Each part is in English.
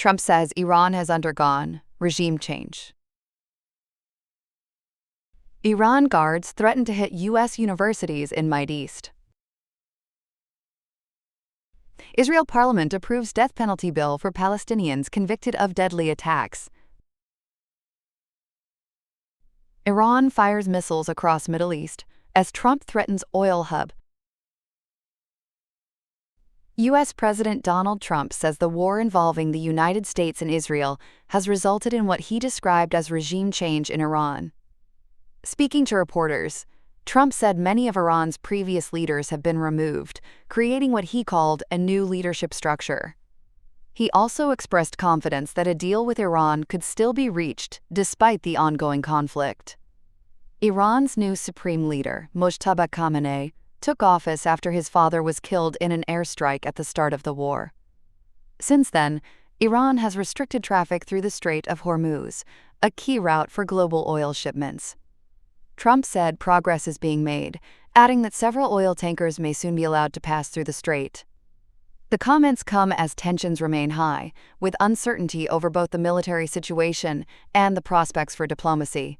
Trump says Iran has undergone regime change. Iran guards threaten to hit U.S. universities in Middle East. Israel parliament approves death penalty bill for Palestinians convicted of deadly attacks. Iran fires missiles across Middle East as Trump threatens oil hub. U.S. President Donald Trump says the war involving the United States and Israel has resulted in what he described as regime change in Iran. Speaking to reporters, Trump said many of Iran's previous leaders have been removed, creating what he called a new leadership structure. He also expressed confidence that a deal with Iran could still be reached despite the ongoing conflict. Iran's new supreme leader, Mojtaba Khamenei, took office after his father was killed in an airstrike at the start of the war. Since then, Iran has restricted traffic through the Strait of Hormuz, a key route for global oil shipments. Trump said progress is being made, adding that several oil tankers may soon be allowed to pass through the strait. The comments come as tensions remain high, with uncertainty over both the military situation and the prospects for diplomacy.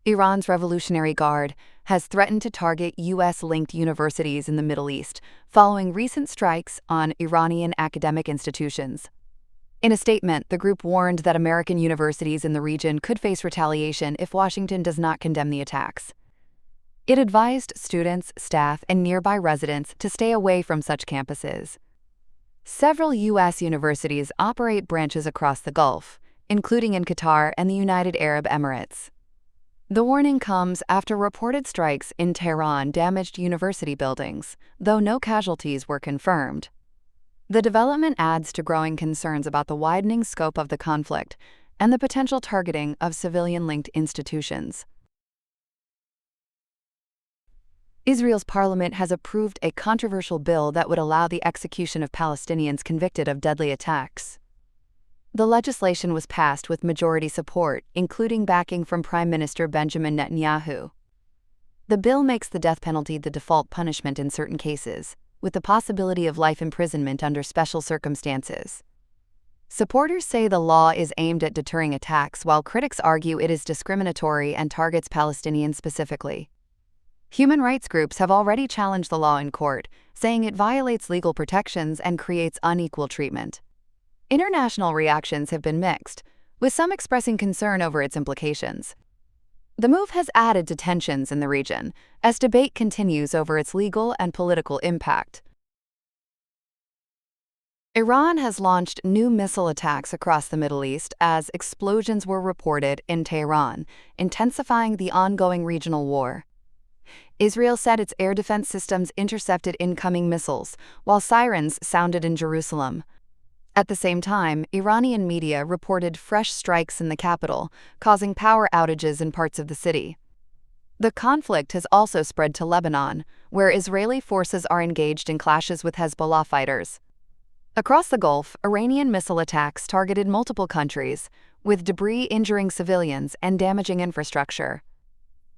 Iran's Revolutionary Guard has threatened to target U.S.-linked universities in the Middle East, following recent strikes on Iranian academic institutions. In a statement, the group warned that American universities in the region could face retaliation if Washington does not condemn the attacks. It advised students, staff, and nearby residents to stay away from such campuses. Several U.S. universities operate branches across the Gulf, including in Qatar and the United Arab Emirates. The warning comes after reported strikes in Tehran damaged university buildings, though no casualties were confirmed. The development adds to growing concerns about the widening scope of the conflict and the potential targeting of civilian-linked institutions. Israel's parliament has approved a controversial bill that would allow the execution of Palestinians convicted of deadly attacks. The legislation was passed with majority support, including backing from Prime Minister Benjamin Netanyahu. The bill makes the death penalty the default punishment in certain cases, with the possibility of life imprisonment under special circumstances. Supporters say the law is aimed at deterring attacks, while critics argue it is discriminatory and targets Palestinians specifically. Human rights groups have already challenged the law in court, saying it violates legal protections and creates unequal treatment. International reactions have been mixed, with some expressing concern over its implications. The move has added to tensions in the region, as debate continues over its legal and political impact. Iran has launched new missile attacks across the Middle East as explosions were reported in Tehran, intensifying the ongoing regional war. Israel said its air defense systems intercepted incoming missiles, while sirens sounded in Jerusalem. At the same time, Iranian media reported fresh strikes in the capital, causing power outages in parts of the city. The conflict has also spread to Lebanon, where Israeli forces are engaged in clashes with Hezbollah fighters. Across the Gulf, Iranian missile attacks targeted multiple countries, with debris injuring civilians and damaging infrastructure.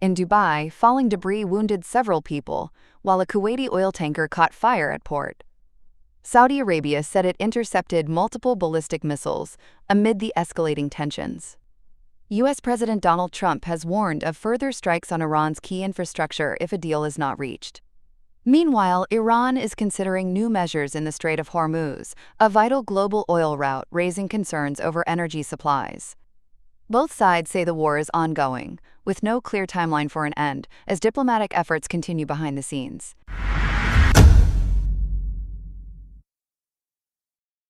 In Dubai, falling debris wounded several people, while a Kuwaiti oil tanker caught fire at port. Saudi Arabia said it intercepted multiple ballistic missiles amid the escalating tensions. U.S. President Donald Trump has warned of further strikes on Iran's key infrastructure if a deal is not reached. Meanwhile, Iran is considering new measures in the Strait of Hormuz, a vital global oil route, raising concerns over energy supplies. Both sides say the war is ongoing, with no clear timeline for an end, as diplomatic efforts continue behind the scenes.